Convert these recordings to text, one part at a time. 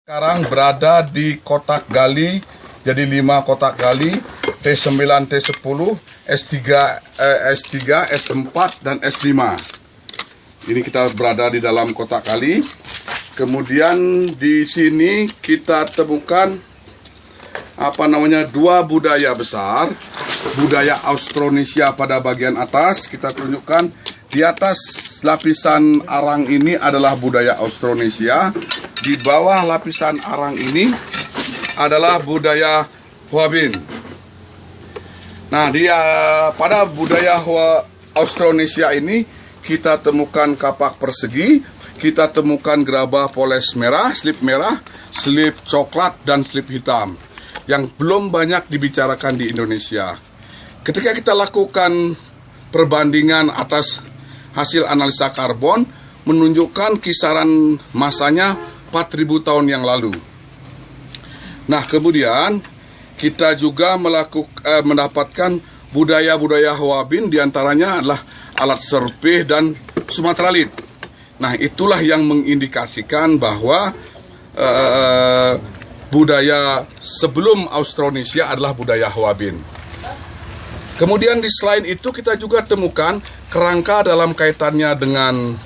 Sekarang berada di kotak gali, jadi 5 kotak gali, T9, T10, S3, S4, dan S5. Ini kita berada di dalam kotak gali. Kemudian di sini kita temukan dua budaya besar. Budaya Austronesia pada bagian atas, kita tunjukkan di atas lapisan arang ini adalah budaya Austronesia. Di bawah lapisan arang ini adalah budaya Hwabin. Nah, pada budaya Austronesia ini kita temukan kapak persegi, kita temukan gerabah poles merah, slip coklat, dan slip hitam yang belum banyak dibicarakan di Indonesia. Ketika kita lakukan perbandingan atas hasil analisa karbon, menunjukkan kisaran masanya 4.000 tahun yang lalu. Nah, kemudian kita juga mendapatkan budaya-budaya Hwabin, diantaranya adalah alat serpih dan Sumatralit. Nah, itulah yang mengindikasikan bahwa budaya sebelum Austronesia adalah budaya Hwabin. Kemudian di selain itu kita juga temukan kerangka dalam kaitannya dengan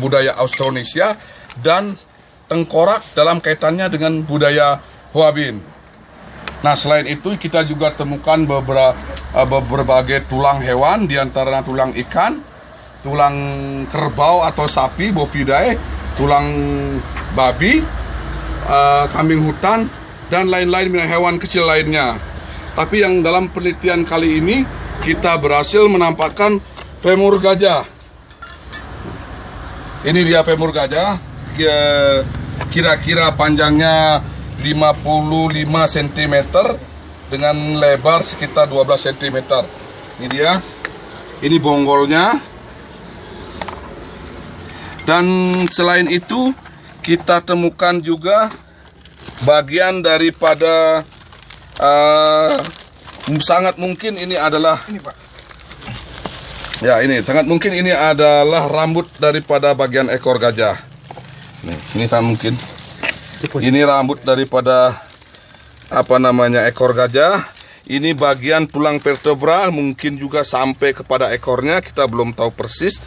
budaya Austronesia dan tengkorak dalam kaitannya dengan budaya Hwabin. Nah, selain itu kita juga temukan berbagai tulang hewan, diantaranya tulang ikan, tulang kerbau atau sapi, bovidae, tulang babi, kambing hutan, dan lain-lain hewan kecil lainnya. Tapi yang dalam penelitian kali ini kita berhasil menampakkan femur gajah. Ini dia femur gajah, kira-kira panjangnya 55 cm dengan lebar sekitar 12 cm. Ini dia, ini bonggolnya. Dan selain itu kita temukan juga bagian daripada sangat mungkin ini adalah sangat mungkin ini adalah rambut daripada bagian ekor gajah. Ini sangat mungkin. Ini rambut daripada ekor gajah. Ini bagian tulang vertebra, mungkin juga sampai kepada ekornya, kita belum tahu persis.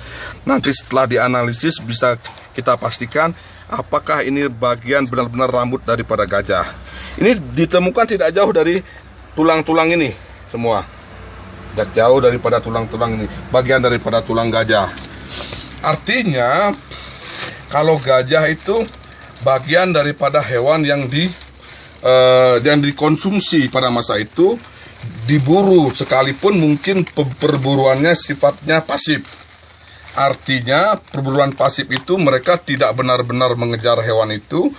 Nanti setelah dianalisis bisa kita pastikan apakah ini bagian benar-benar rambut daripada gajah. Ini ditemukan tidak jauh dari tulang-tulang ini semua. Tidak jauh daripada tulang-tulang ini, bagian daripada tulang gajah. Artinya kalau gajah itu bagian daripada hewan yang dikonsumsi pada masa itu, diburu, sekalipun mungkin perburuannya sifatnya pasif. Artinya perburuan pasif itu mereka tidak benar-benar mengejar hewan itu,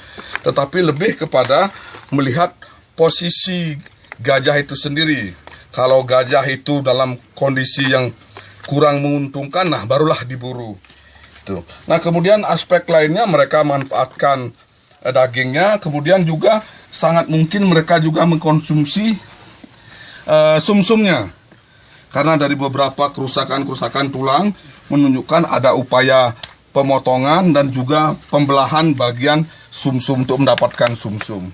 tetapi lebih kepada melihat posisi gajah itu sendiri. Kalau gajah itu dalam kondisi yang kurang menguntungkan, nah barulah diburu. Nah, kemudian aspek lainnya mereka manfaatkan dagingnya, kemudian juga sangat mungkin mereka juga mengkonsumsi sumsumnya. Karena dari beberapa kerusakan tulang menunjukkan ada upaya pemotongan dan juga pembelahan bagian sumsum untuk mendapatkan sumsum.